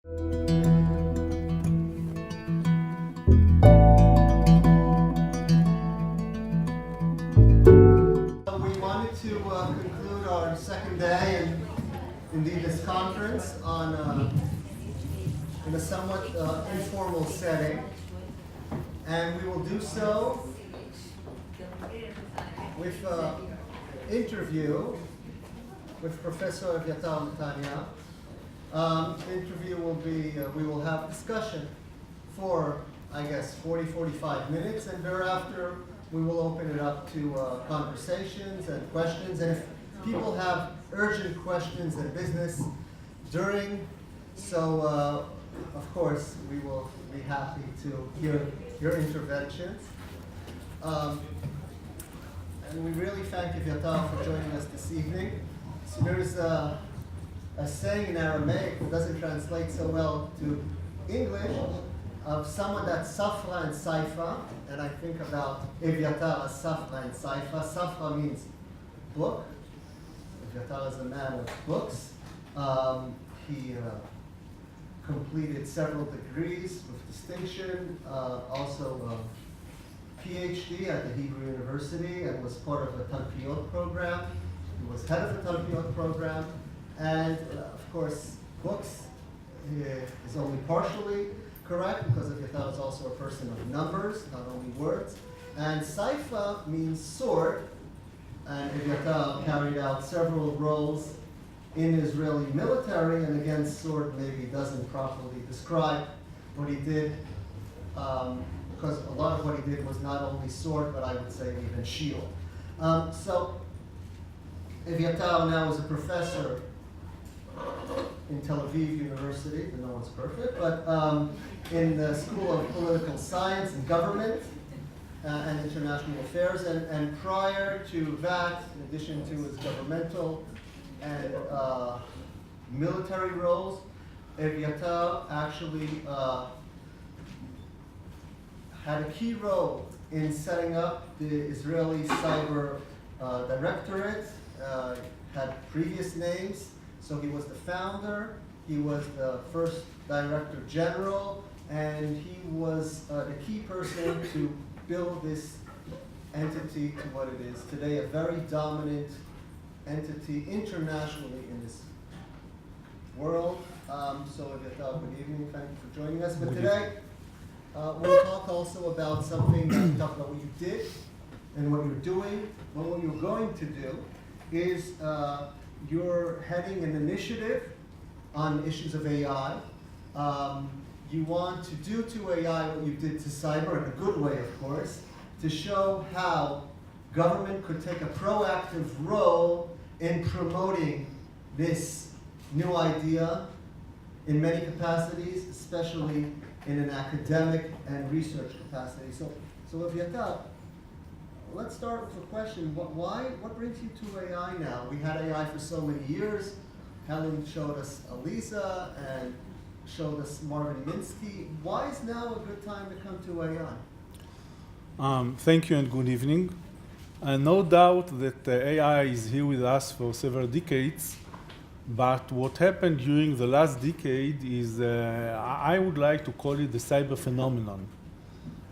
We wanted to conclude our second day and indeed this conference in a somewhat informal setting, and we will do so with an interview with Professor Eviatar Matania. The interview will be, we will have discussion for, I guess, 40-45 minutes, and thereafter we will open it up to conversations and questions. And if people have urgent questions and business during, so of course we will be happy to hear your interventions. And we really thank Eviatar for joining us this evening. So there's a saying in Aramaic that doesn't translate so well to English of someone that's Safra and Saifa, and I think about Eviatar as Safra and Saifa. Safra means book. Eviatar is a man of books. He completed several degrees with distinction, also PhD at the Hebrew University, and was part of a Talpiot program. He was head of the Talpiot program, and of course, books is only partially correct because Eviatar is also a person of numbers, not only words. And Saifa means sword, and Eviatar carried out several roles in Israeli military, and again, sword maybe doesn't properly describe what he did, because a lot of what he did was not only sword, but I would say even shield. So Eviatar now is a professor in Tel-Aviv University, no one's perfect, but in the School of Political Science and Government and International Affairs. And prior to that, in addition to his governmental and military roles, Eviatar actually had a key role in setting up the Israeli Cyber Directorate, had previous names. So he was the founder, he was the first Director General, and he was the key person to build this entity to what it is today, a very dominant entity internationally in this world. So Eviatar, good evening, thank you for joining us. But today, we'll talk also about something, talk about what you did and what you're doing. Well, what you're going to do is you're heading an initiative on issues of AI. You want to do to AI what you did to cyber, in a good way, of course, to show how government could take a proactive role in promoting this new idea in many capacities, especially in an academic and research capacity. So Eviatar, let's start with a question. What brings you to AI now? We had AI for so many years. Helen showed us Aliza and showed us Marvin Minsky. Why is now a good time to come to AI? Thank you and good evening. No doubt that AI is here with us for several decades, but what happened during the last decade is, I would like to call it the cyber phenomenon.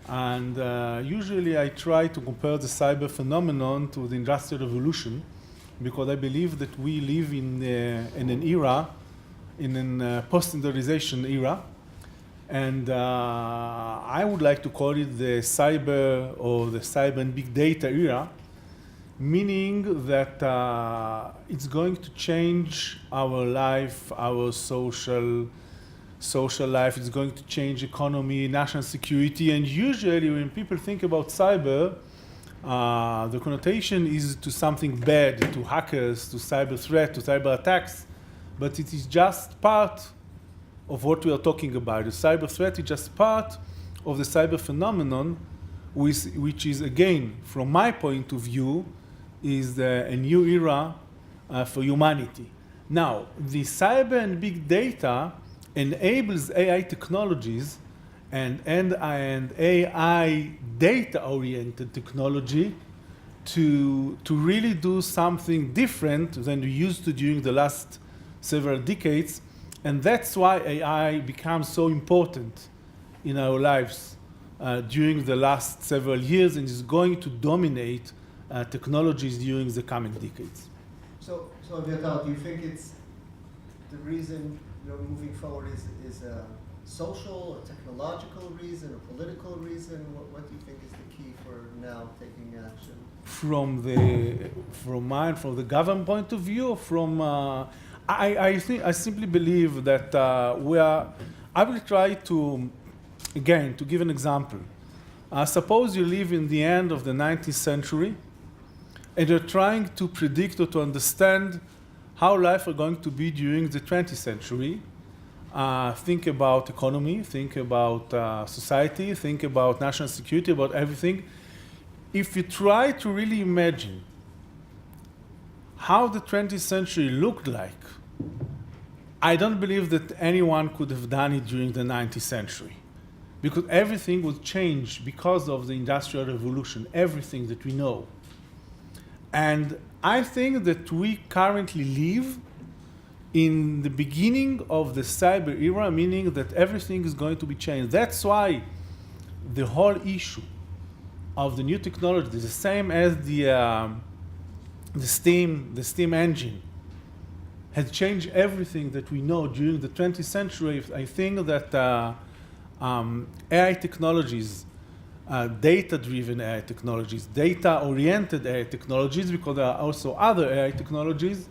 And usually I try to compare the cyber phenomenon to the Industrial Revolution, because I believe that we live in an era, in a post-industrialization era, and I would like to call it the cyber or the cyber and big data era, meaning that it's going to change our life, our social life. It's going to change economy, national security, and usually when people think about cyber, the connotation is to something bad, to hackers, to cyber threat, to cyber attacks, but it is just part of what we are talking about. The cyber threat is just part of the cyber phenomenon, which is, again, from my point of view, is a new era for humanity. Now, the cyber and big data enables AI technologies and AI data-oriented technology to really do something different than we used to during the last several decades, And that's why AI becomes so important in our lives during the last several years and is going to dominate technologies during the coming decades. So Eviatar, do you think it's the reason you're moving forward is a social, a technological reason, a political reason? What do you think is the key for now taking action? From the government point of view, I simply believe that I will try to, again, to give an example. Suppose you live in the end of the 19th century and you're trying to predict or to understand how life is going to be during the 20th century. Think about economy, think about society, think about national security, about everything. If you try to really imagine how the 20th century looked like, I don't believe that anyone could have done it during the 19th century, because everything would change because of the Industrial Revolution, everything that we know. And I think that we currently live in the beginning of the cyber era, meaning that everything is going to be changed. That's why the whole issue of the new technology is the same as the steam engine has changed everything that we know during the 20th century. I think that AI technologies, data-driven AI technologies, data-oriented AI technologies, because there are also other AI technologies,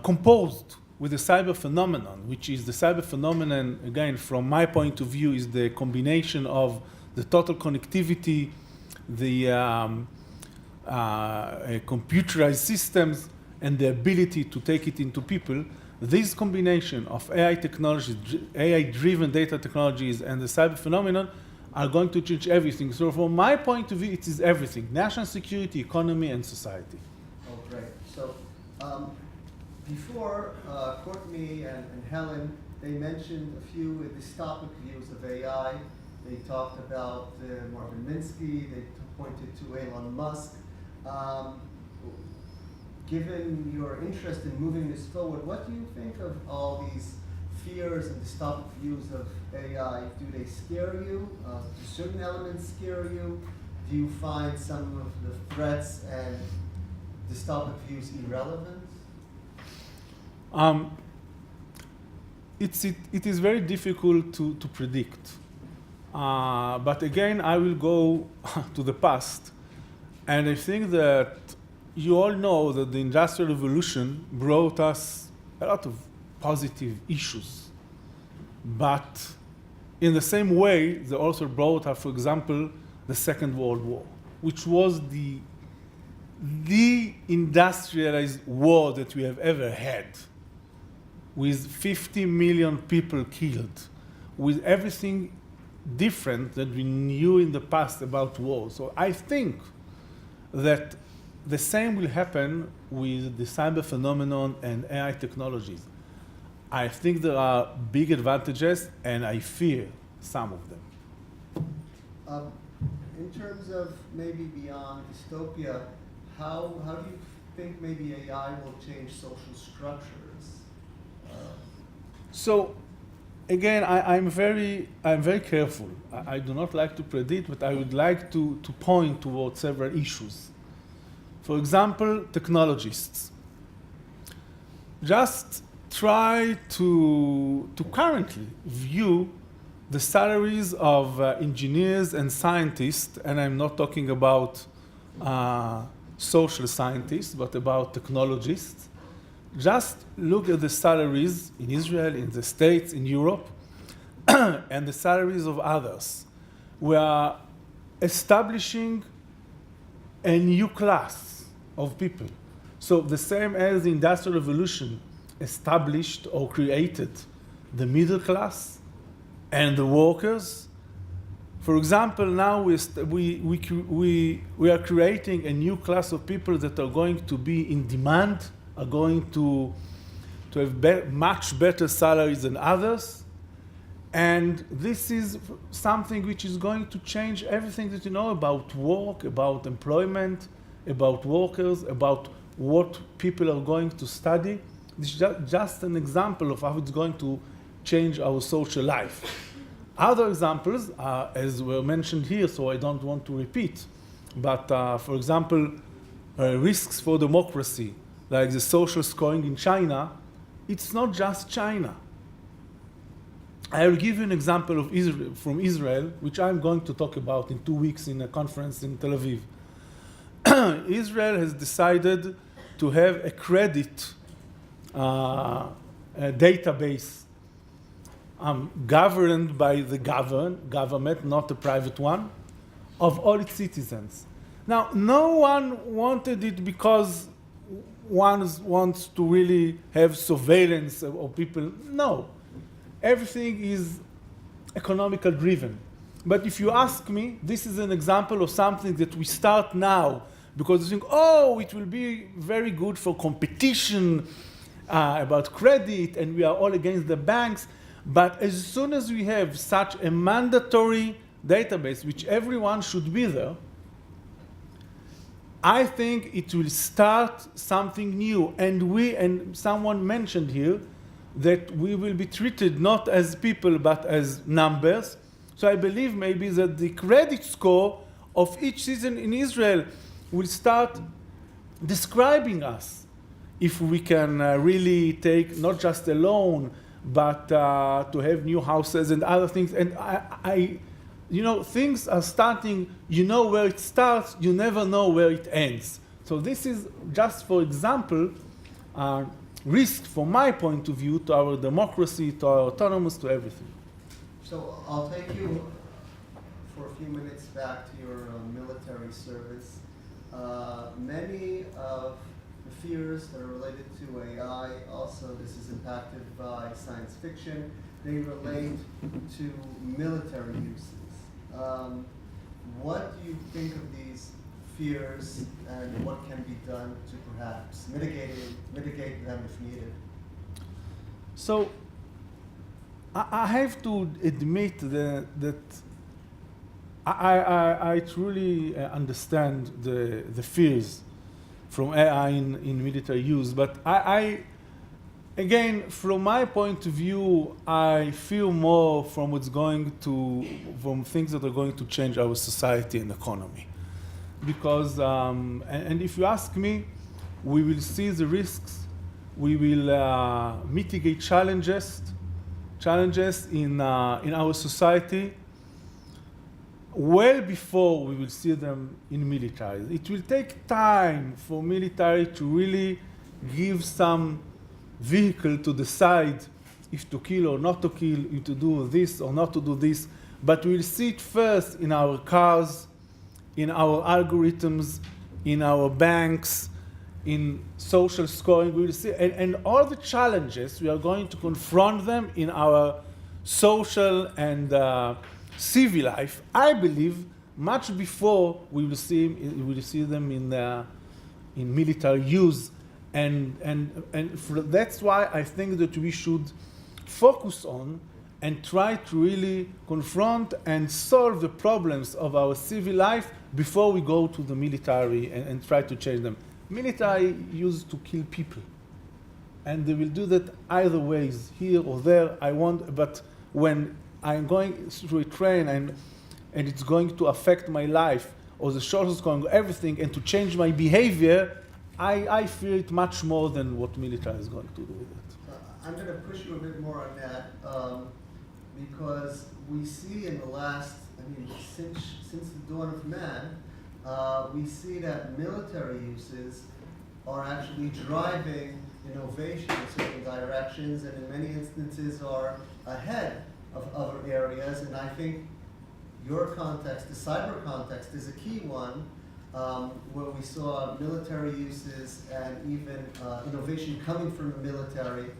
composed with the cyber phenomenon, which is the cyber phenomenon, again, from my point of view, is the combination of the total connectivity, the computerized systems, and the ability to take it into people. This combination of AI technologies, AI-driven data technologies, and the cyber phenomenon are going to change everything. So from my point of view, it is everything: national security, economy, and society. Oh, great. So before Courtney and Helen, they mentioned a few dystopic views of AI. They talked about Marvin Minsky. They pointed to Elon Musk. Given your interest in moving this forward, what do you think of all these fears and dystopic views of AI? Do they scare you? Do certain elements scare you? Do you find some of the threats and dystopic views irrelevant? It is very difficult to predict. But again, I will go to the past. And I think that you all know that the Industrial Revolution brought us a lot of positive issues. But in the same way, they also brought us, for example, the Second World War, which was the industrialized war that we have ever had, with 50 million people killed, with everything different that we knew in the past about war. So I think that the same will happen with the cyber phenomenon and AI technologies. I think there are big advantages, and I fear some of them. In terms of maybe beyond dystopia, how do you think maybe AI will change social structures? So, again, I'm very careful. I do not like to predict, but I would like to point towards several issues. For example, technologists. Just try to currently view the salaries of engineers and scientists, and I'm not talking about social scientists, but about technologists. Just look at the salaries in Israel, in the States, in Europe, and the salaries of others. We are establishing a new class of people. So the same as the Industrial Revolution established or created the middle class and the workers. For example, now we are creating a new class of people that are going to be in demand, are going to have much better salaries than others. And this is something which is going to change everything that you know about work, about employment, about workers, about what people are going to study. This is just an example of how it's going to change our social life. Other examples are, as were mentioned here, so I don't want to repeat, but for example, risks for democracy, like the social scoring in China, it's not just China. I will give you an example of Israel, from Israel, which I'm going to talk about in 2 weeks in a conference in Tel Aviv. Israel has decided to have a credit a database governed by the government, not a private one, of all its citizens. Now, no one wanted it because one wants to really have surveillance of people. No. Everything is economical driven. But if you ask me, this is an example of something that we start now because we think, oh, it will be very good for competition about credit, and we are all against the banks. But as soon as we have such a mandatory database, which everyone should be there, I think it will start something new. And someone mentioned here that we will be treated not as people but as numbers. So I believe maybe that the credit score of each citizen in Israel will start describing us. If we can really take not just a loan, but to have new houses and other things. And you know, things are starting, you know where it starts, you never know where it ends. So this is just, for example, risk from my point of view to our democracy, to our autonomous, to everything. So I'll take you for a few minutes back to your military service. Many of the fears that are related to AI, also this is impacted by science fiction, they relate to military uses. What do you think of these fears and what can be done to perhaps mitigate them if needed? So I have to admit that I truly understand the fears from AI in military use, but again, from my point of view, I feel more from from things that are going to change our society and economy. Because, and if you ask me, we will see the risks, we will mitigate challenges in our society well before we will see them in military. It will take time for military to really give some vehicle to decide if to kill or not to kill, if to do this or not to do this. But we'll see it first in our cars, in our algorithms, in our banks, in social scoring. We will see, and all the challenges, we are going to confront them in our social and civil life, I believe, much before we will see them in military use. And that's why I think that we should focus on and try to really confront and solve the problems of our civil life before we go to the military and try to change them. Military used to kill people, and they will do that either ways, here or there. But when I'm going through a train and it's going to affect my life, or the social scoring, everything, and to change my behavior, I fear it much more than what military is going to do with it. I'm going to push you a bit more on that because we see in the last, since the dawn of man, we see that military uses are actually driving innovation in certain directions, and in many instances are ahead of other areas. And I think your context, the cyber context, is a key one. Where we saw military uses and even innovation coming from the military.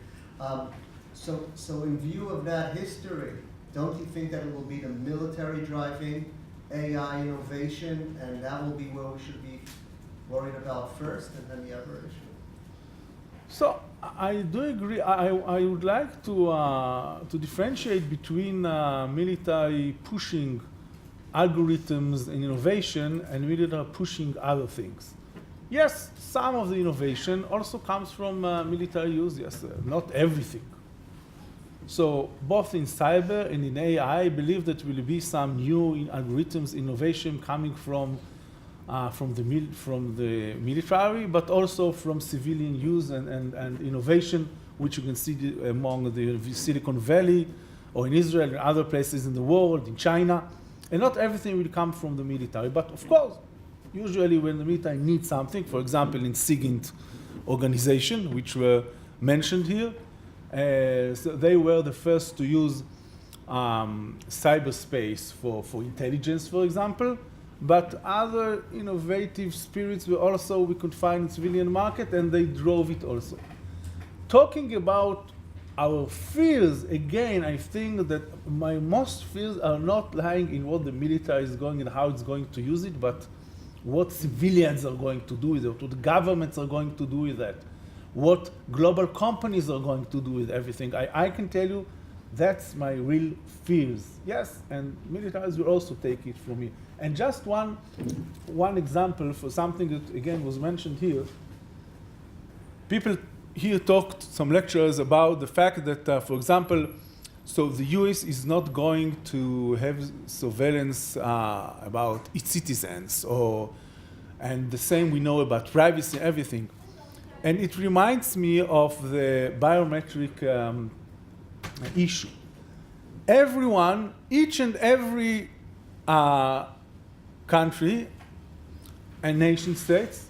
So in view of that history, don't you think that it will be the military driving AI innovation, and that will be where we should be worried about first, and then the other issue? So I do agree. I would like to differentiate between military pushing algorithms and innovation and military pushing other things. Yes, some of the innovation also comes from military use, yes, not everything. So both in cyber and in AI, I believe that will be some new algorithms innovation coming from the military, but also from civilian use and innovation, which you can see among the Silicon Valley or in Israel and other places in the world, in China. And not everything will come from the military, but of course, usually when the military needs something, for example, in SIGINT organization, which were mentioned here, so they were the first to use cyberspace for intelligence, for example, but other innovative spirits were also, we could find in civilian market, and they drove it also. Talking about our fears, again, I think that my most fears are not lying in what the military is going and how it's going to use it, but what civilians are going to do with it, what the governments are going to do with that, what global companies are going to do with everything. I can tell you that's my real fears. Yes, and militaries will also take it from me. And just one example for something that, again, was mentioned here. People here talked, some lecturers, about the fact that, for example, so the US is not going to have surveillance about its citizens, and the same we know about privacy and everything. And it reminds me of the biometric issue. Everyone, each and every country and nation states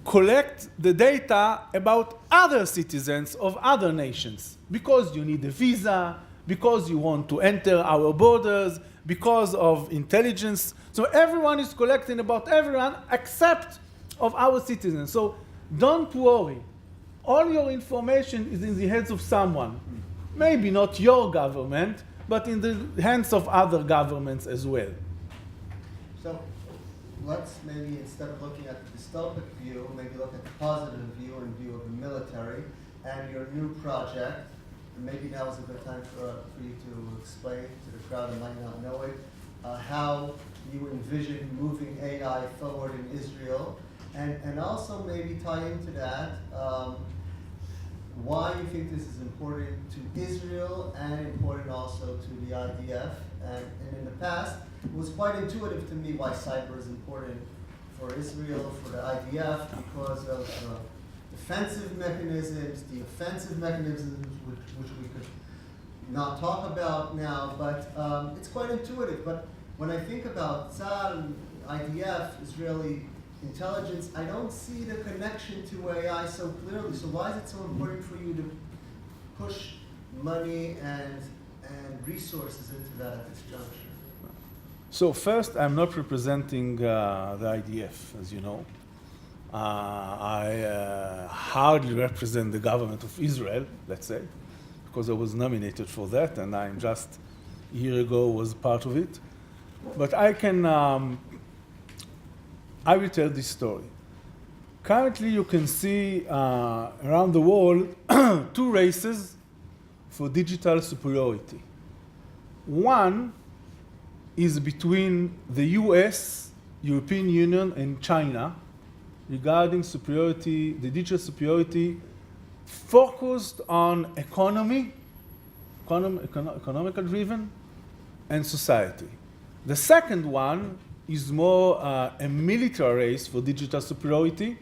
collect the data about other citizens of other nations because you need a visa, because you want to enter our borders, because of intelligence. So everyone is collecting about everyone except of our citizens. So don't worry. All your information is in the hands of someone. Maybe not your government, but in the hands of other governments as well. So let's maybe, instead of looking at the dystopic view, maybe look at the positive view and view of the military and your new project. And maybe now is a good time for you to explain to the crowd who might not know it, how you envision moving AI forward in Israel, and also maybe tie into that why you think this is important to Israel and important also to the IDF. And in the past, it was quite intuitive to me why cyber is important for Israel, for the IDF, because of defensive mechanisms, the offensive mechanisms, which we could not talk about now, but it's quite intuitive. But when I think about Tzal, IDF, Israeli intelligence, I don't see the connection to AI so clearly. So why is it so important for you to push money and resources into that at this juncture? So first, I'm not representing the IDF, as you know. I hardly represent the government of Israel, let's say, because I was nominated for that, and I'm just a year ago was part of it. But I can, I will tell this story. Currently, you can see around the world two races for digital superiority. One is between the US, European Union, and China regarding superiority, the digital superiority focused on economical driven, and society. The second one is more a military race for digital superiority,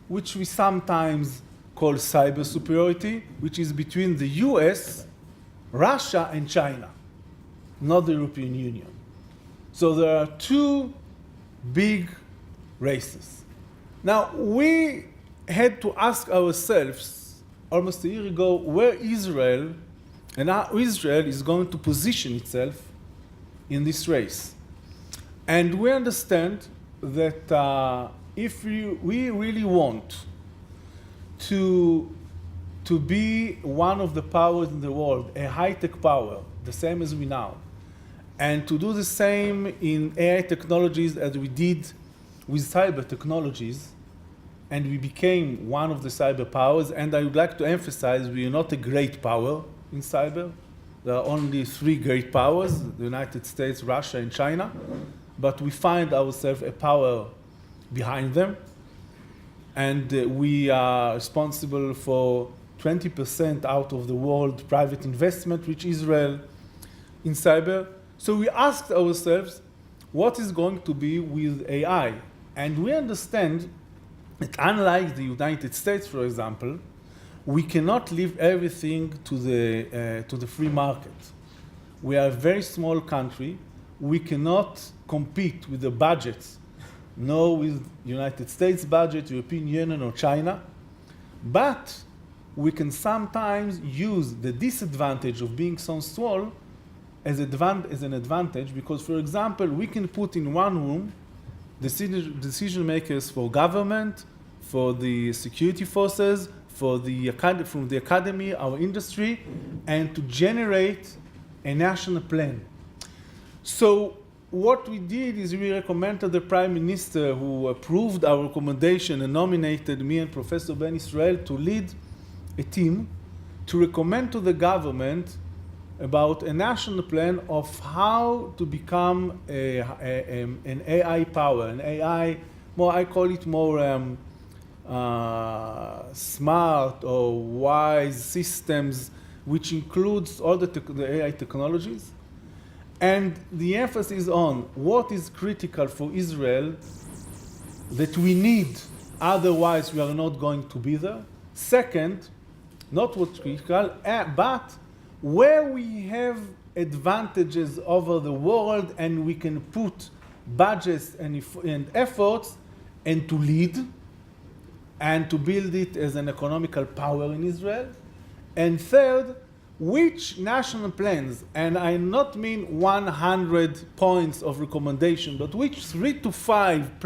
which we sometimes call cyber superiority, which is between the US, Russia, and China, not the European Union. So there are two big races. Now, we had to ask ourselves almost a year ago where Israel and how Israel is going to position itself in this race. And we understand that if we really want to be one of the powers in the world, a high-tech power, the same as we now, and to do the same in AI technologies as we did with cyber technologies, and we became one of the cyber powers, and I would like to emphasize we are not a great power in cyber. There are only three great powers, the United States, Russia, and China, but we find ourselves a power behind them. And we are responsible for 20% out of the world private investment, which Israel in cyber. So we asked ourselves, what is going to be with AI? And we understand that unlike the United States, for example, we cannot leave everything to the free market. We are a very small country. We cannot compete with the budgets, nor with United States budget, European Union, or China. But we can sometimes use the disadvantage of being so small as an advantage, because, for example, we can put in one room decision makers for government, for the security forces, from the academy, our industry, and to generate a national plan. So what we did is we recommended the Prime Minister, who approved our recommendation and nominated me and Professor Ben Israel to lead a team to recommend to the government about a national plan of how to become an AI power, an AI, I call it more smart or wise systems, which includes all the AI technologies. And the emphasis on what is critical for Israel that we need, otherwise we are not going to be there. Second, not what's critical, but where we have advantages over the world and we can put budgets and efforts and to lead and to build it as an economical power in Israel. And third, which national plans, and I not mean 100 points of recommendation, but which 3 to 5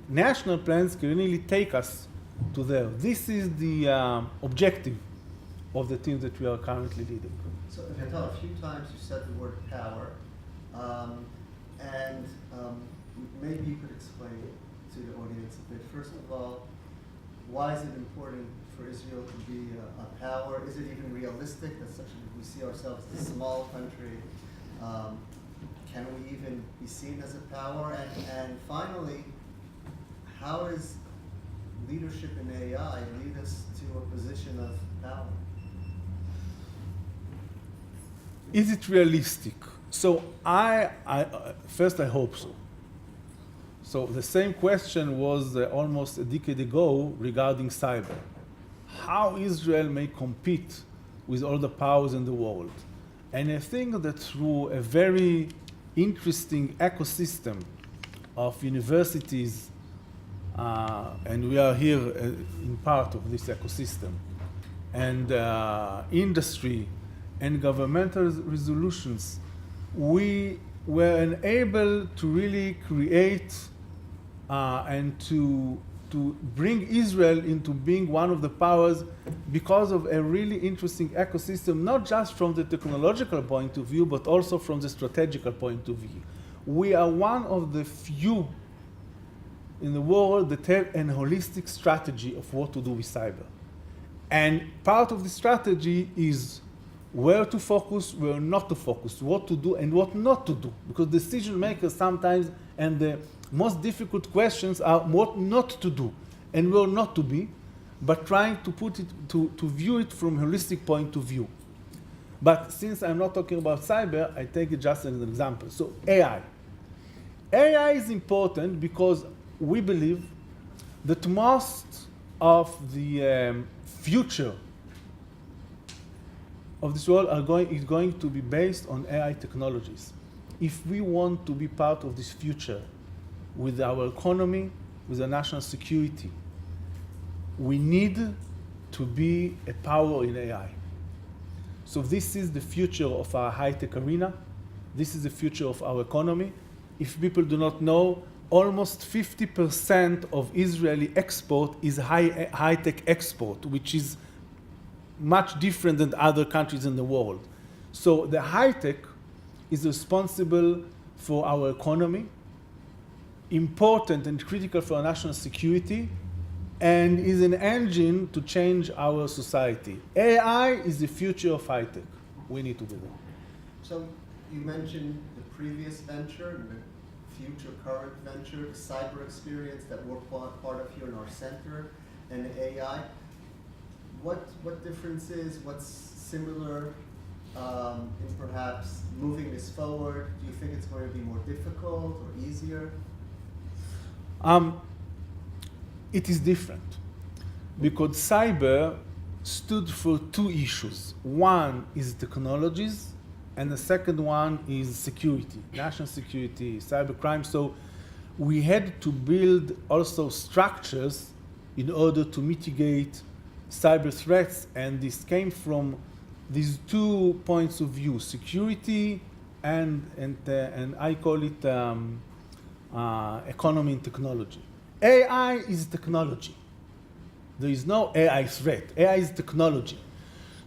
national plans can really take us to there. This is the objective of the team that we are currently leading. So, Eviatar, a few times you said the word power, and maybe you could explain to the audience a bit. First of all, why is it important for Israel to be a power? Is it even realistic that we see ourselves as a small country? Can we even be seen as a power? And finally, how does leadership in AI lead us to a position of power? Is it realistic? So first I hope so. So the same question was almost a decade ago regarding cyber. How Israel may compete with all the powers in the world. And I think that through a very interesting ecosystem of universities, and we are here in part of this ecosystem, and industry and governmental resolutions, we were unable to really create and to bring Israel into being one of the powers because of a really interesting ecosystem, not just from the technological point of view, but also from the strategical point of view. We are one of the few in the world that have a holistic strategy of what to do with cyber. And part of the strategy is where to focus, where not to focus, what to do and what not to do. Because decision makers sometimes, and the most difficult questions are what not to do and where not to be, but trying to put it, to view it from a holistic point of view. But since I'm not talking about cyber, I take it just as an example. So AI. AI is important because we believe that most of the future of this world is going to be based on AI technologies. If we want to be part of this future with our economy, with our national security, we need to be a power in AI. So this is the future of our high-tech arena. This is the future of our economy. If people do not know, almost 50% of Israeli export is high-tech export, which is much different than other countries in the world. So the high-tech is responsible for our economy, important and critical for our national security, and is an engine to change our society. AI is the future of high-tech. We need to be there. So you mentioned the previous venture, the future current venture, the cyber experience that we're part of here in our center, and AI. What differences, what's similar in perhaps moving this forward? Do you think it's going to be more difficult or easier? It is different because cyber stood for two issues. One is technologies, and the second one is security, national security, cybercrime. So we had to build also structures in order to mitigate cyber threats, and this came from these 2 points of view: security and I call it economy and technology. AI is technology. There is no AI threat. AI is technology.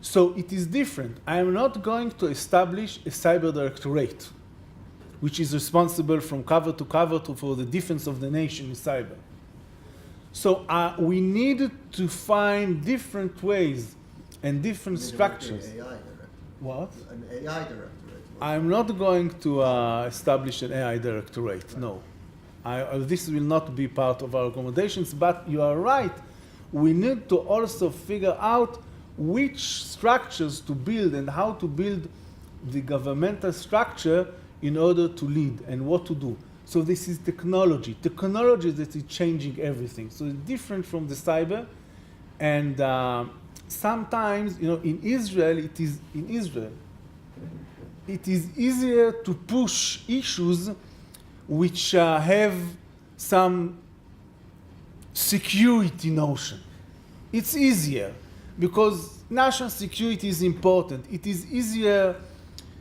So it is different. I am not going to establish a cyber directorate, which is responsible from cover to cover for the defense of the nation in cyber. So we need to find different ways and different structures. An AI directorate. What? An AI directorate. I'm not going to establish an AI directorate, no. This will not be part of our accommodations, but you are right. We need to also figure out which structures to build and how to build the governmental structure in order to lead and what to do. So this is technology. Technology that is changing everything. So it's different from the cyber. And sometimes, in Israel, it is easier to push issues which have some security notion. It's easier because national security is important. It is easier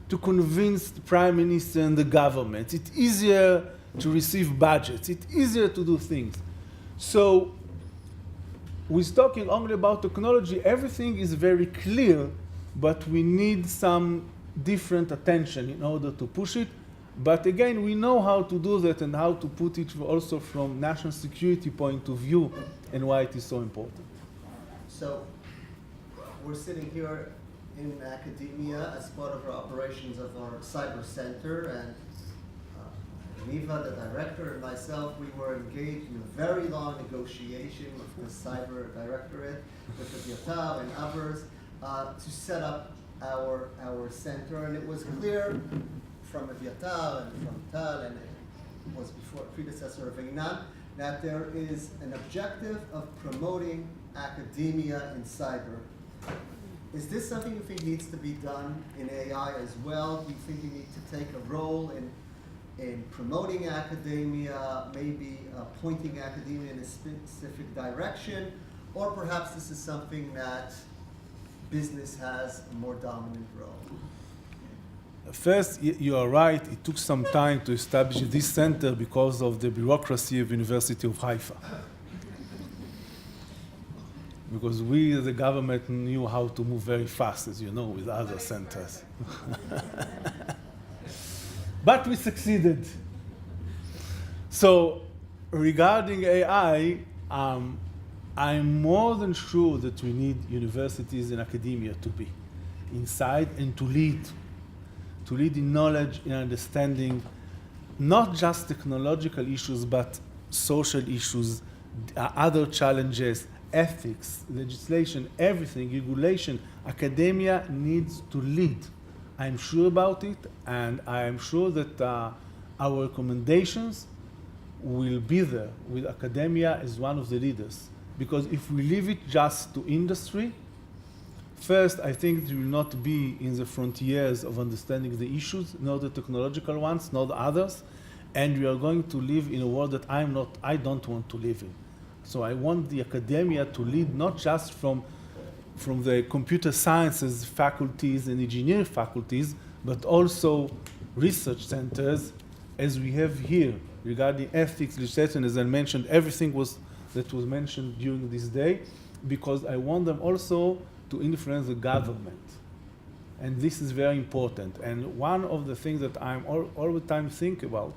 to convince the prime minister and the government. It's easier to receive budgets. It's easier to do things. So with talking only about technology, everything is very clear, but we need some different attention in order to push it. But again, we know how to do that and how to put it also from national security point of view and why it is so important. So we're sitting here in academia as part of our operations of our cyber center, and Niva, the director, and myself, we were engaged in a very long negotiation with the cyber directorate, with Eviatar and others, to set up our center. And it was clear from Eviatar and from Tal, and it was before predecessor of Einan, that there is an objective of promoting academia in cyber. Is this something you think needs to be done in AI as well? Do you think you need to take a role in promoting academia, maybe pointing academia in a specific direction, or perhaps this is something that business has a more dominant role? First, you are right. It took some time to establish this center because of the bureaucracy of University of Haifa. Because we, the government, knew how to move very fast, as you know, with other centers. But we succeeded. So, regarding AI, I'm more than sure that we need universities and academia to be inside and to lead in knowledge, in understanding, not just technological issues, but social issues, other challenges, ethics, legislation, everything, regulation. Academia needs to lead. I'm sure about it, and I am sure that our recommendations will be there with academia as one of the leaders. Because if we leave it just to industry, first, I think it will not be in the frontiers of understanding the issues, not the technological ones, not the others, and we are going to live in a world that I don't want to live in. So I want the academia to lead not just from the computer sciences faculties and engineering faculties, but also research centers, as we have here, regarding ethics, legislation, as I mentioned, everything that was mentioned during this day, because I want them also to influence the government. And this is very important. And one of the things that I'm all the time think about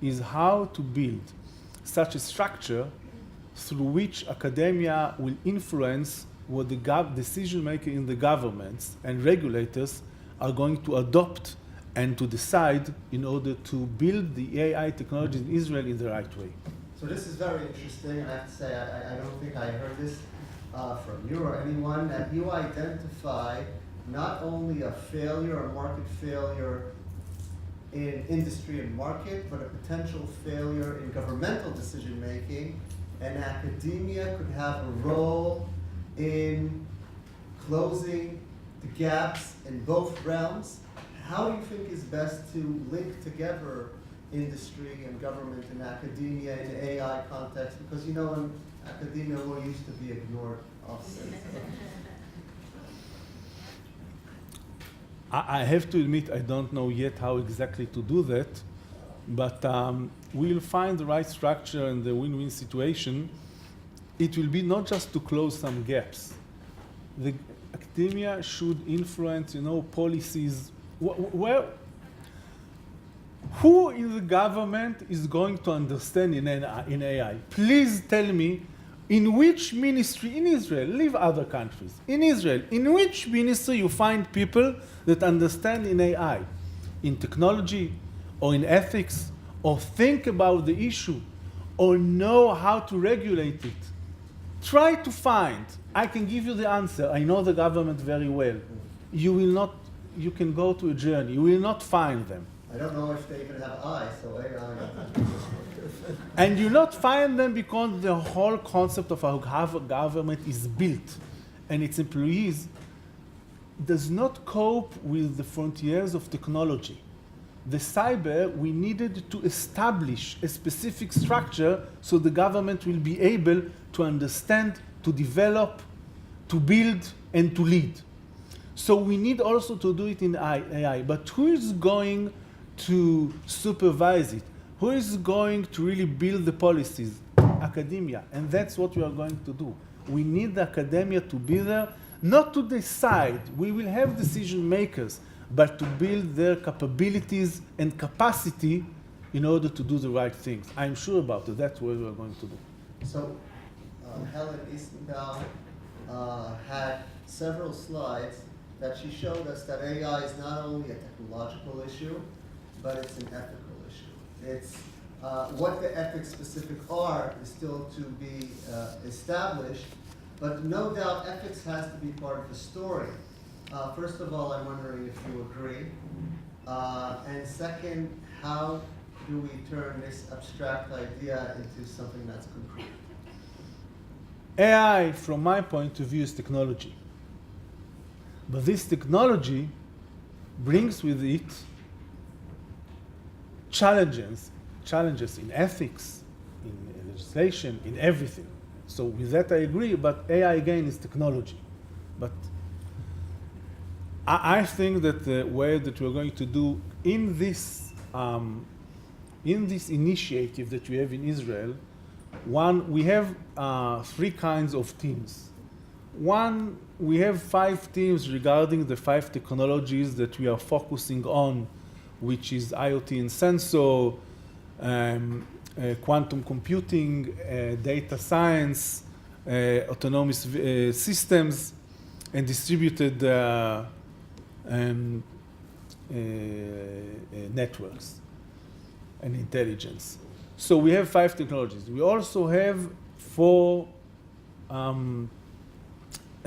is how to build such a structure through which academia will influence what the decision makers in the governments and regulators are going to adopt and to decide in order to build the AI technology in Israel in the right way. So this is very interesting, and I have to say, I don't think I heard this from you or anyone, that you identify not only a failure, a market failure in industry and market, but a potential failure in governmental decision-making, and academia could have a role in closing the gaps in both realms. How do you think is best to link together industry and government and academia in the AI context? Because in academia we're used to be ignored often. I have to admit I don't know yet how exactly to do that, but we'll find the right structure and the win-win situation. It will be not just to close some gaps. The academia should influence, policies. Who in the government is going to understand in AI? Please tell me, in which ministry in Israel, leave other countries, in Israel, in which ministry you find people that understand in AI, in technology, or in ethics, or think about the issue, or know how to regulate it? Try to find. I can give you the answer. I know the government very well. You can go to a journey. You will not find them. I don't know if they even have eyes, so AI. And you not find them because the whole concept of how government is built and its employees does not cope with the frontiers of technology. The cyber, we needed to establish a specific structure so the government will be able to understand, to develop, to build, and to lead. So we need also to do it in AI. But who is going to supervise it? Who is going to really build the policies? Academia. And that's what we are going to do. We need the academia to be there, not to decide. We will have decision makers, but to build their capabilities and capacity in order to do the right things. I'm sure about it. That's what we are going to do. So Helen Eastenbaum had several slides that she showed us that AI is not only a technological issue, but it's an ethical issue. It's what the ethics specific are is still to be established, but no doubt ethics has to be part of the story. First of all, I'm wondering if you agree. And second, how do we turn this abstract idea into something that's concrete? AI, from my point of view, is technology. But this technology brings with it challenges in ethics, in legislation, in everything. So with that I agree, but AI again is technology. But I think that the way that we're going to do in this initiative that we have in Israel, we have 3 kinds of teams. One, we have 5 teams regarding the 5 technologies that we are focusing on, which is IoT and sensor, quantum computing, data science, autonomous systems, and distributed networks and intelligence. So we have 5 technologies. We also have 4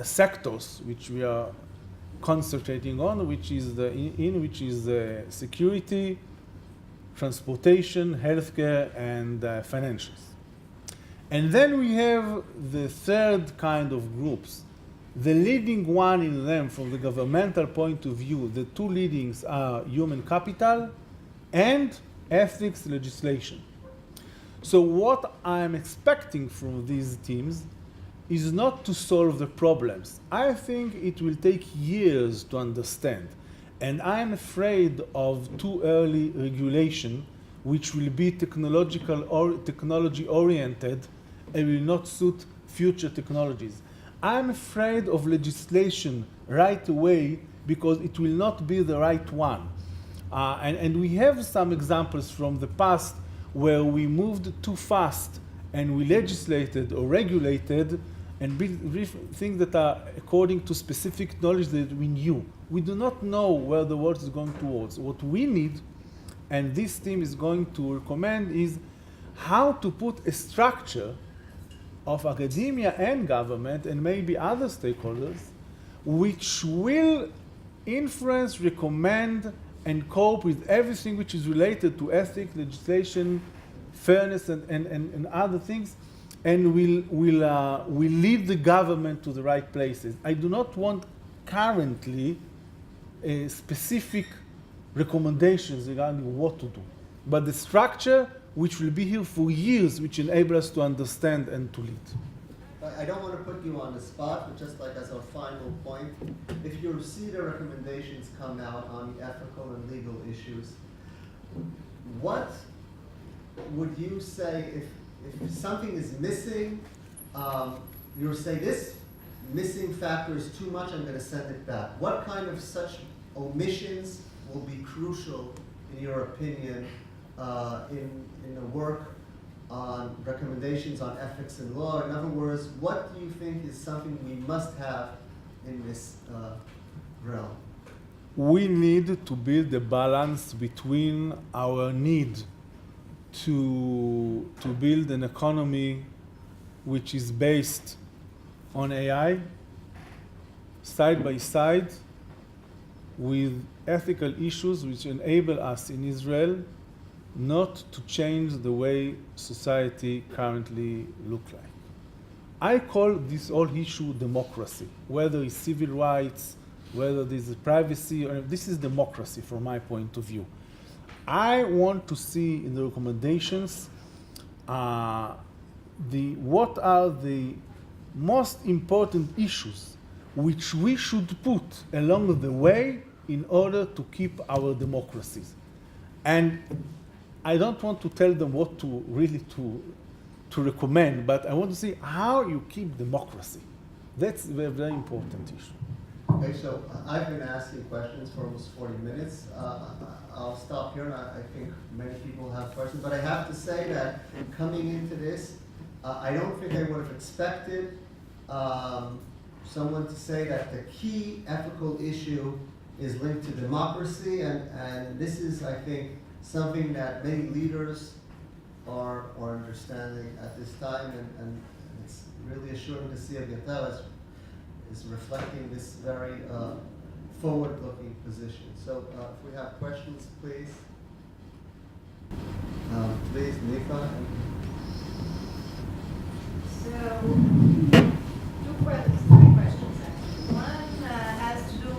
sectors which we are concentrating on, which is the security, transportation, healthcare, and financials. And then we have the third kind of groups. The leading one in them, from the governmental point of view, the 2 leadings are human capital and ethics legislation. So what I'm expecting from these teams is not to solve the problems. I think it will take years to understand. And I'm afraid of too early regulation, which will be technological or technology oriented and will not suit future technologies. I'm afraid of legislation right away because it will not be the right one. And we have some examples from the past where we moved too fast and we legislated or regulated and build things that are according to specific knowledge that we knew. We do not know where the world is going towards. What we need, and this team is going to recommend, is how to put a structure of academia and government and maybe other stakeholders which will influence, recommend, and cope with everything which is related to ethics, legislation, fairness, and other things, and will lead the government to the right places. I do not want currently specific recommendations regarding what to do, but the structure which will be here for years, which enable us to understand and to lead. I don't want to put you on the spot, but just like as our final point, if you see the recommendations come out on the ethical and legal issues, what would you say if something is missing, you say this missing factor is too much, I'm going to send it back. What kind of such omissions will be crucial, in your opinion, in the work on recommendations on ethics and law? In other words, what do you think is something we must have in this realm? We need to build a balance between our need to build an economy which is based on AI, side by side with ethical issues which enable us in Israel not to change the way society currently look like. I call this whole issue democracy, whether it's civil rights, whether there's privacy, or this is democracy from my point of view. I want to see in the recommendations what are the most important issues which we should put along the way in order to keep our democracies. And I don't want to tell them what to really to recommend, but I want to see how you keep democracy. That's a very important issue. Okay, so I've been asking questions for almost 40 minutes. I'll stop here, and I think many people have questions. But I have to say that coming into this, I don't think I would have expected someone to say that the key ethical issue is linked to democracy, and this is, I think, something that many leaders are understanding at this time, and it's really assuring to see Eviatar is reflecting this very forward-looking position. So if we have questions, please. Please, Nifa. So, three questions actually. One has to do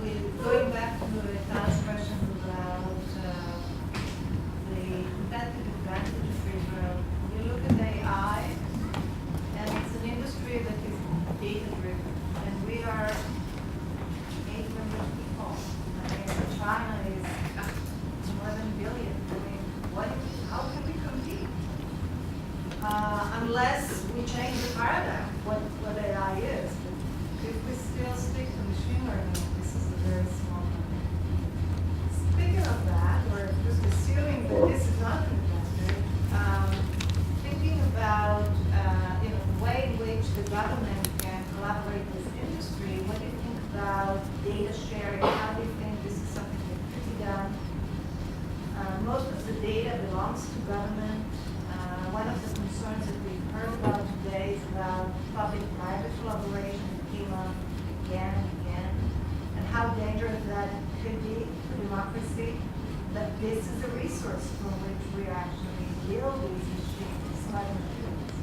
with going back to the last question about the competitive advantage of Israel. You look at AI, and it's an industry that is data-driven, and we are 8 million people. I mean, China is 11 billion. I mean, how can we compete? Unless we change the paradigm, what AI is. But if we still stick to machine learning, this is a very small number. Speaking of that, or just assuming that this is not an advantage, thinking about the way in which the government can collaborate with industry, what do you think about data sharing? How do you think this is something that could be done? Most of the data belongs to government. One of the concerns that we've heard about today is about public-private collaboration that came up again and again, and how dangerous that could be for democracy. That this is a resource from which we actually build these machines, smart machines.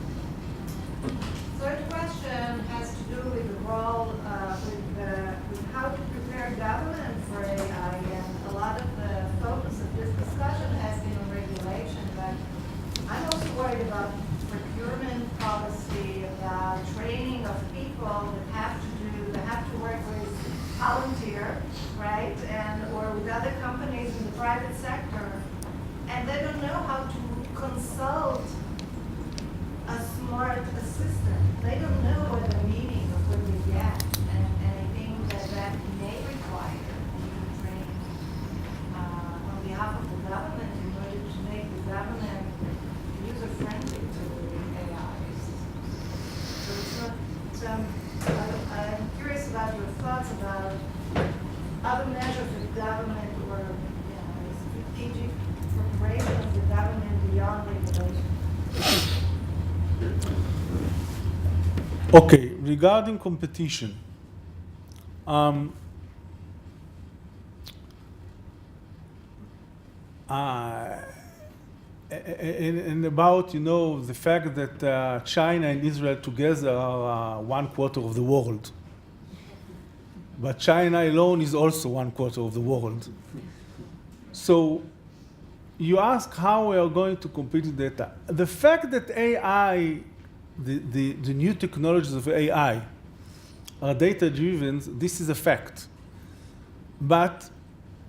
Third question has to do with the role, with how to prepare government for AI, and a lot of the focus of this discussion has been on regulation, but I'm also worried about procurement policy, about training of people that have to work with Palantir, right, or with other companies in the private sector, and they don't know how to consult a smart assistant. They don't know what the meaning of what they get, and I think that may require training on behalf of the government in order to make the government user-friendly to AIs. So Okay, regarding competition, and about the fact that China and Israel together are 1/4 of the world, but China alone is also 1/4 of the world. So you ask how we are going to compete with data. The fact that AI, the new technologies of AI are data-driven, this is a fact. But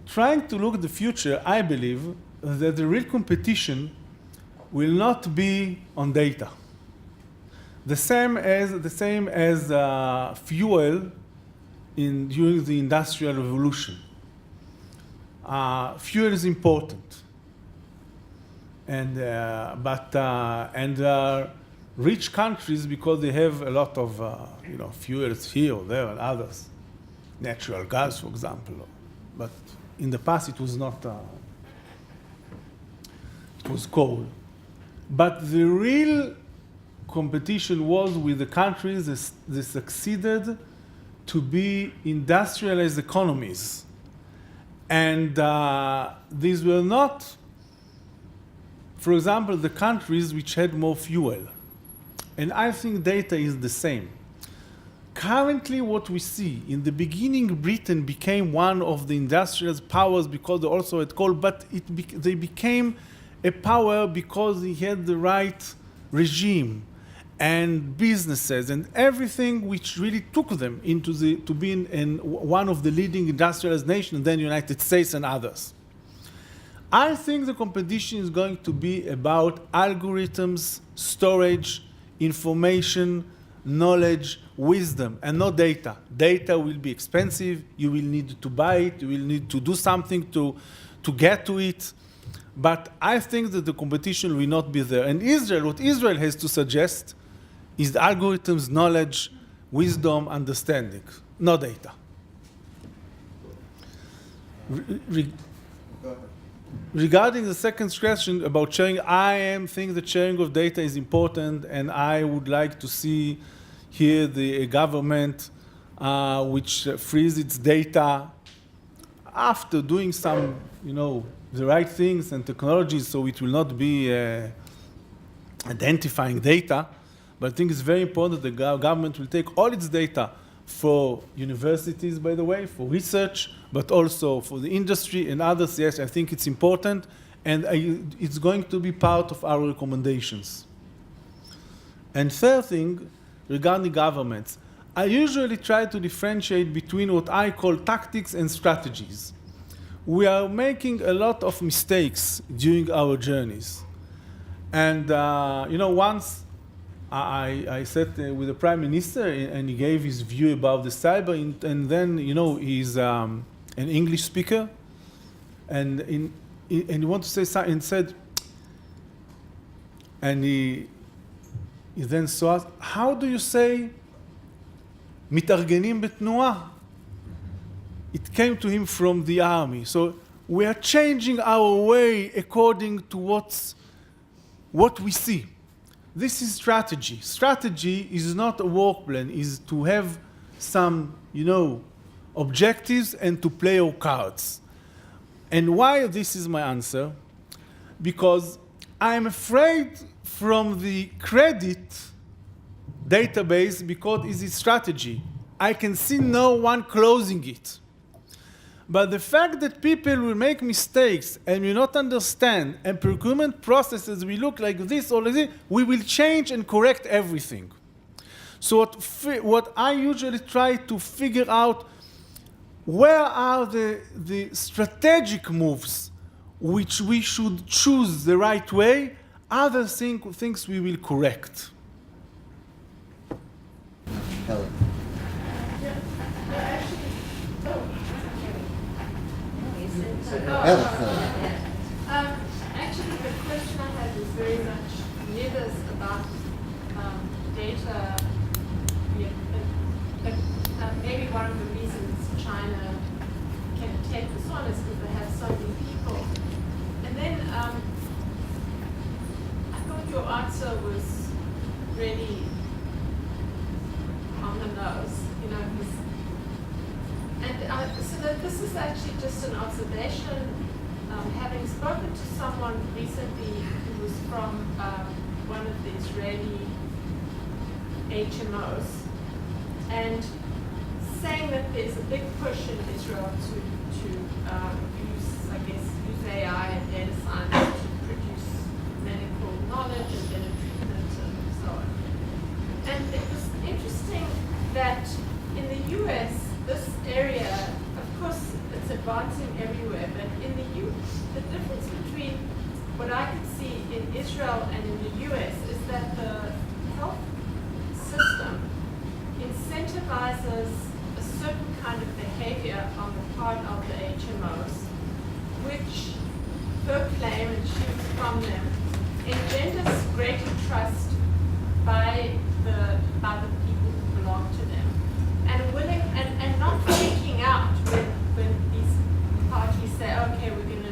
trying to look at the future, I believe that the real competition will not be on data. The same as fuel during the Industrial Revolution. Fuel is important, and rich countries, because they have a lot of fuels here or there and others, natural gas, for example. But in the past, it was not. It was coal. But the real competition was with the countries that succeeded to be industrialized economies. And these were not, for example, the countries which had more fuel. And I think data is the same. Currently, what we see, in the beginning, Britain became one of the industrial powers because they also had coal, but they became a power because they had the right regime and businesses and everything which really took them to being one of the leading industrialized nations, then United States and others. I think the competition is going to be about algorithms, storage, information, knowledge, wisdom, and not data. Data will be expensive. You will need to buy it. You will need to do something to get to it. But I think that the competition will not be there. And what Israel has to suggest is the algorithms, knowledge, wisdom, understanding, not data. Regarding the second question about sharing, I think that sharing of data is important, and I would like to see here the government which frees its data after doing some, the right things and technologies, so it will not be identifying data. But I think it's very important that the government will take all its data for universities, by the way, for research, but also for the industry and others. Yes, I think it's important, and it's going to be part of our recommendations. And third thing, regarding governments, I usually try to differentiate between what I call tactics and strategies. We are making a lot of mistakes during our journeys. And, once I sat with the Prime Minister, and he gave his view about the cyber, and then, he's an English speaker, and he wanted to say something, and said, and he then saw us, how do you say, מתארגנים בתנועה? It came to him from the army. So we are changing our way according to what we see. This is strategy. Strategy is not a work plan, is to have some, objectives and to play our cards. And why this is my answer? Because I'm afraid from the credit database, because it's a strategy. I can see no one closing it. But the fact that people will make mistakes and will not understand, and procurement processes will look like this or like this, we will change and correct everything. So what I usually try to figure out, where are the strategic moves which we should choose the right way, other things we will correct. Helen. Actually, the question I had was very much neither about data. But maybe one of the reasons China can take this on is because they have so many people. And then I thought your answer was really on the nose. You know, this is actually just an observation. Having spoken to someone recently who was from one of the Israeli HMOs, and saying that there's a big push in Israel to use AI and data science to produce medical knowledge and better treatment and so on. And it was interesting that in the US, this area, of course, it's advancing everywhere, but in the difference between what I could see in Israel and in the US is that the health system incentivizes a certain kind of behavior on the part of the HMOs, which her claim, and she was from them, engenders greater trust by the people who belong to them, and not freaking out when these parties say, okay, we're going to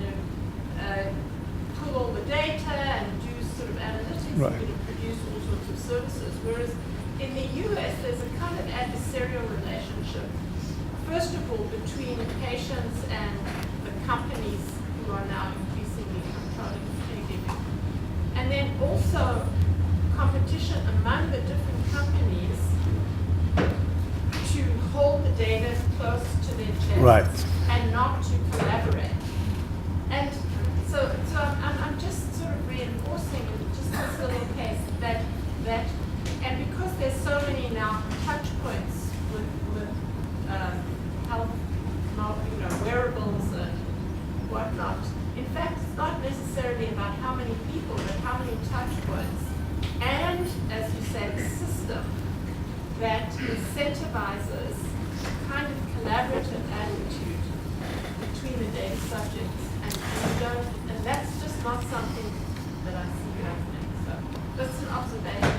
pull all the data and do sort of analytics, Right. we're going to produce all sorts of services. Whereas in the US, there's a kind of adversarial relationship, first of all, between patients and the companies who are now increasingly controlling caregiving. And then also competition among the different companies to hold the data close to their chest, Right. and not to collaborate. And so I'm just sort of reinforcing in just this little case that and because there's so many now touch points with health, wearables and whatnot. In fact, it's not necessarily about how many people, but how many touch points. And, as you say, the system that incentivizes a kind of collaborative attitude between the data subjects. And that's just not something that I see happening. So that's an observation.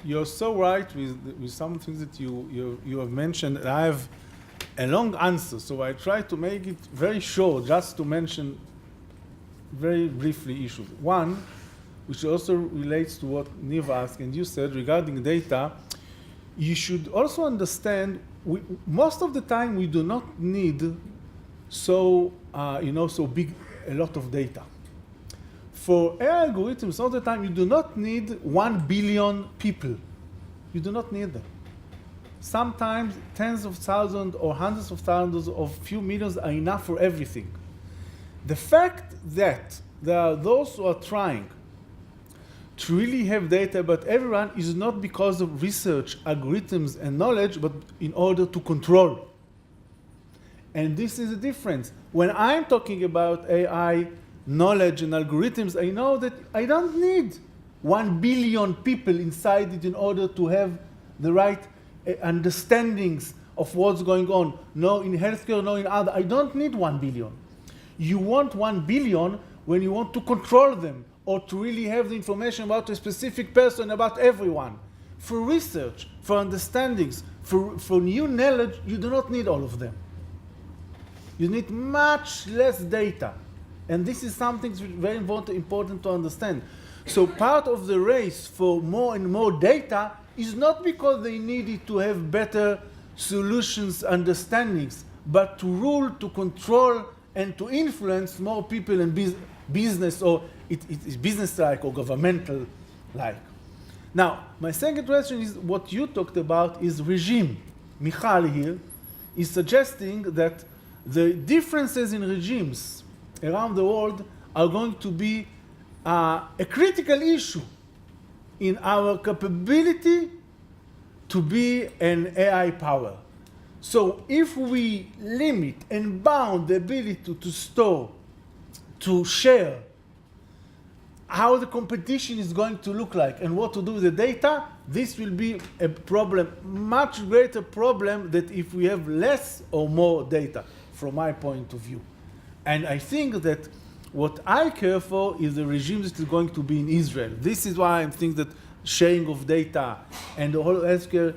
You're so right with some things that you have mentioned. I have a long answer, so I try to make it very short, just to mention very briefly issues. One, which also relates to what Niv asked and you said regarding data, you should also understand most of the time we do not need so big a lot of data. For AI algorithms, all the time you do not need 1 billion people. You do not need them. Sometimes tens of thousands or hundreds of thousands of few millions are enough for everything. The fact that there are those who are trying to really have data about everyone is not because of research, algorithms, and knowledge, but in order to control. And this is the difference. When I'm talking about AI, knowledge, and algorithms, I know that I don't need 1 billion people inside it in order to have the right understandings of what's going on. No in healthcare, no in other. I don't need 1 billion. You want 1 billion when you want to control them, or to really have the information about a specific person, about everyone. For research, for understandings, for new knowledge, you do not need all of them. You need much less data. And this is something very important to understand. So part of the race for more and more data is not because they needed to have better solutions, understandings, but to rule, to control, and to influence more people in business, or it is business-like or governmental-like. Now, my second question is what you talked about is regime. Michal here is suggesting that the differences in regimes around the world are going to be a critical issue in our capability to be an AI power. So if we limit and bound the ability to store, to share, how the competition is going to look like and what to do with the data, this will be a problem, much greater problem than if we have less or more data, from my point of view. And I think that what I care for is the regime that is going to be in Israel. This is why I think that sharing of data and the whole healthcare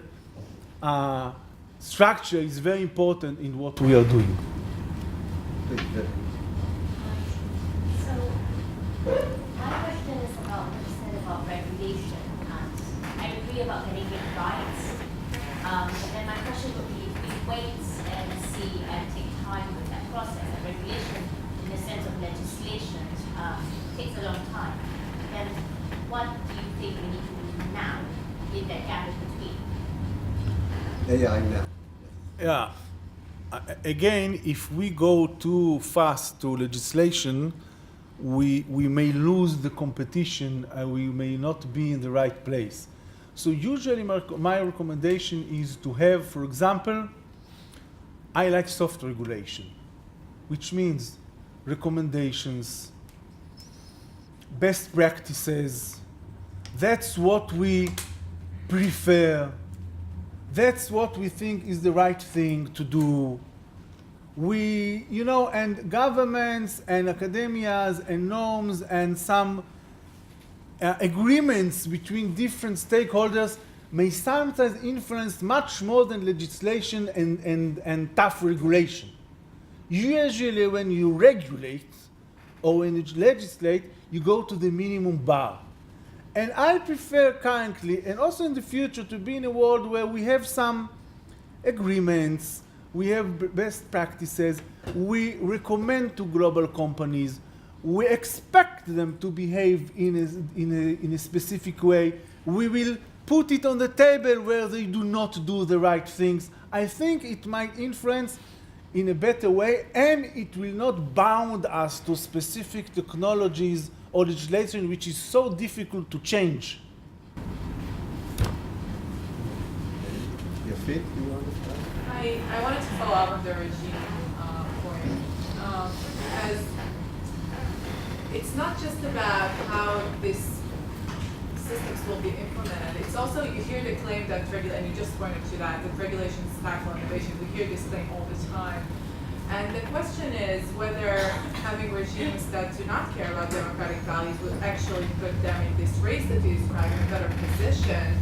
structure is very important in what we are doing. So, my question is about what you said about regulation. I agree about getting it right. And my question would be, if we wait and see and take time with that process, and regulation in the sense of legislation takes a long time, then what do you think we need to do now in that gap in between? AI now. Yeah. Again, if we go too fast to legislation, we may lose the competition and we may not be in the right place. So usually my recommendation is to have, for example, I like soft regulation, which means recommendations, best practices. That's what we prefer. That's what we think is the right thing to do. And governments and academias and norms and some agreements between different stakeholders may sometimes influence much more than legislation and tough regulation. Usually when you regulate or when you legislate, you go to the minimum bar. And I prefer currently, and also in the future, to be in a world where we have some agreements, we have best practices, we recommend to global companies, we expect them to behave in a specific way, we will put it on the table where they do not do the right things. I think it might influence in a better way, and it will not bound us to specific technologies or legislation which is so difficult to change. Yafit, you want to start? I wanted to follow up on the regime point, because it's not just about how these systems will be implemented. It's also, you hear the claim that and you just pointed to that regulations stifle innovation. We hear this claim all the time. And the question is whether having regimes that do not care about democratic values would actually put them in this race that you described in a better position,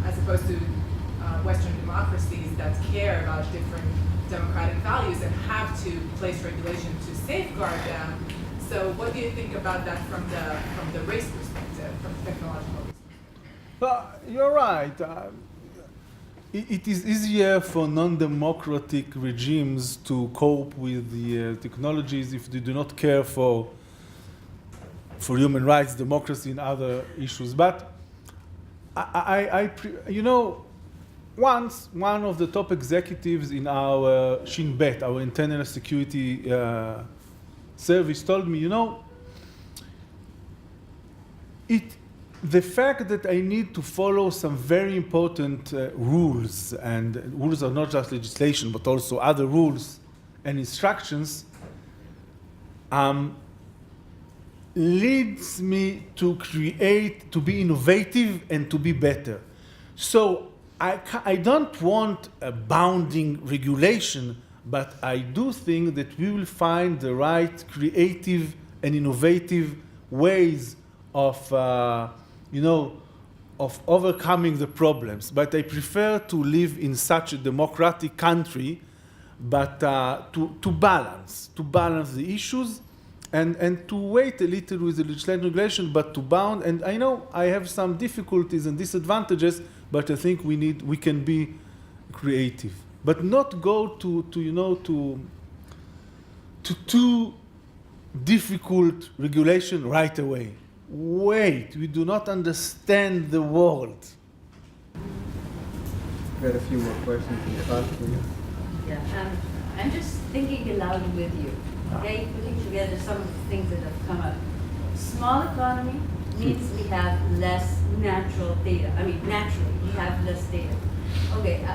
as opposed to Western democracies that care about different democratic values and have to place regulation to safeguard them. So what do you think about that from the race perspective, from the technological perspective? But you're right. It is easier for non-democratic regimes to cope with the technologies if they do not care for human rights, democracy, and other issues. But once one of the top executives in our Shin Bet, our internal security service, told me, the fact that I need to follow some very important rules, and rules are not just legislation, but also other rules and instructions, leads me to be innovative and to be better. So I don't want a bounding regulation, but I do think that we will find the right creative and innovative ways of overcoming the problems. But I prefer to live in such a democratic country, but to balance the issues and to wait a little with the legislative regulation, but to bound. And I know I have some difficulties and disadvantages, but I think we can be creative, but not go to too difficult regulation right away. Wait, we do not understand the world. We had a few more questions in the class for you. Yeah, I'm just thinking aloud with you, okay? Putting together some of the things that have come up. Small economy means we have less natural data. I mean, naturally, we have less data. Okay,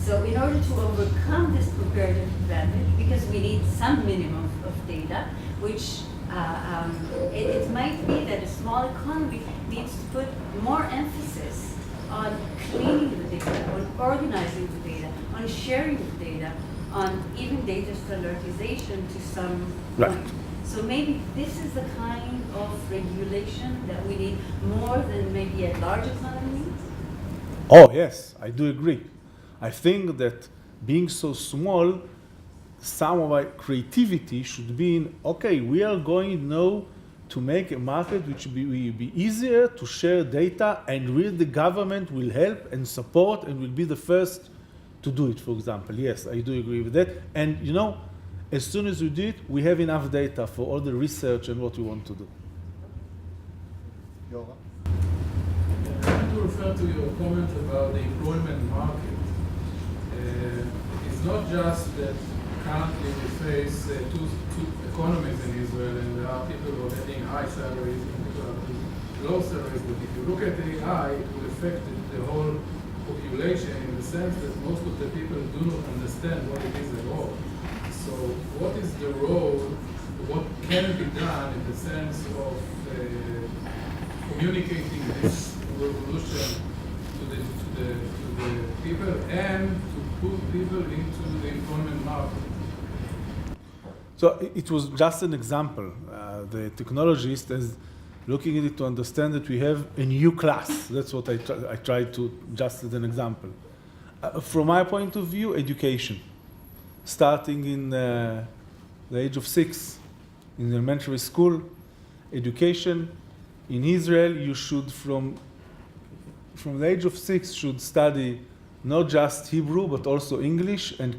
so in order to overcome this comparative advantage, because we need some minimum of data, which it might be that a small economy needs to put more emphasis on cleaning the data, on organizing the data, on sharing the data, on even data standardization to some Right. point. So maybe this is the kind of regulation that we need more than maybe a large economy needs? Oh, yes, I do agree. I think that being so small, some of our creativity should be in, okay, we are going now to make a market which will be easier to share data, and really the government will help and support and will be the first to do it, for example. Yes, I do agree with that. And you know, as soon as we do it, we have enough data for all the research and what we want to do. Yoram? I want to refer to your comment about the employment market. It's not just that currently we face two economies in Israel, and there are people who are getting high salaries and people who are getting low salaries, but if you look at AI, it will affect the whole population in the sense that most of the people do not understand what it is at all. So what is the role, what can be done in the sense of communicating this revolution to the people and to put people into the employment market? So it was just an example. The technologist is looking at it to understand that we have a new class. That's what I tried to, just as an example. From my point of view, education. Starting in the age of 6 in elementary school, education. In Israel, you should, from the age of 6, should study not just Hebrew, but also English and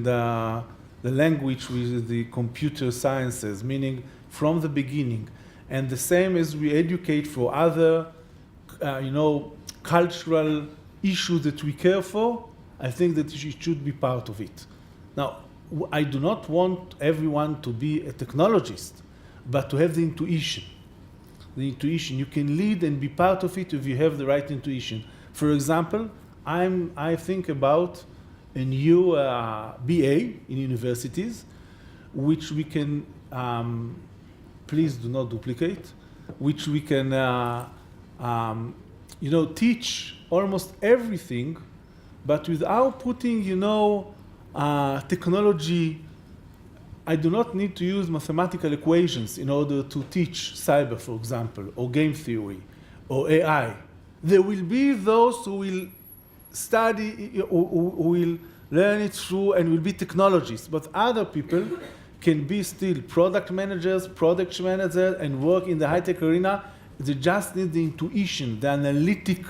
the language with the computer sciences, meaning from the beginning. And the same as we educate for other, cultural issues that we care for, I think that it should be part of it. Now, I do not want everyone to be a technologist, but to have the intuition. The intuition, you can lead and be part of it if you have the right intuition. For example, I think about a new BA in universities, which we can, please do not duplicate, which we can, teach almost everything, but without putting, technology. I do not need to use mathematical equations in order to teach cyber, for example, or game theory, or AI. There will be those who will study, who will learn it through and will be technologists, but other people can be still product managers, product managers, and work in the high-tech arena. They just need the intuition, the analytic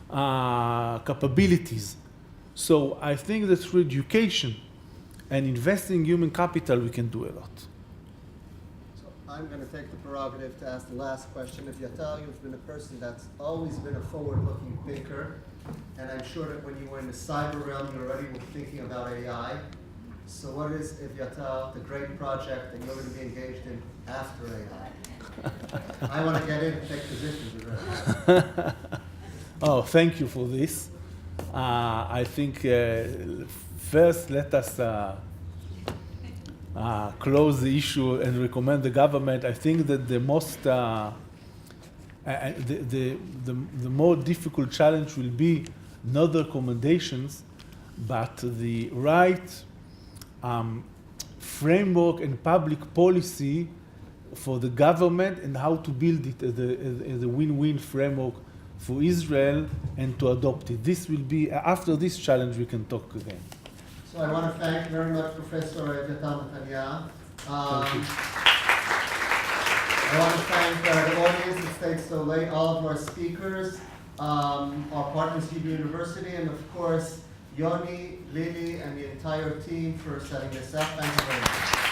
capabilities. So I think that through education and investing in human capital, we can do a lot. So I'm going to take the prerogative to ask the last question. Eviatar, you've been a person that's always been a forward-looking thinker, and I'm sure that when you were in the cyber realm, you already were thinking about AI. So what is, Eviatar, the great project that you're going to be engaged in after AI? I want to get in and take positions with that. Oh, thank you for this. I think first let us close the issue and recommend the government. I think that the most, the more difficult challenge will be not the recommendations, but the right framework and public policy for the government and how to build it as a win-win framework for Israel and to adopt it. This will be, after this challenge, we can talk again. So I want to thank very much Professor Eviatar Matania. I want to thank the audience that stayed so late, all of our speakers, our partners, Hebrew University, and of course, Yoni, Lily, and the entire team for setting this up. Thank you very much.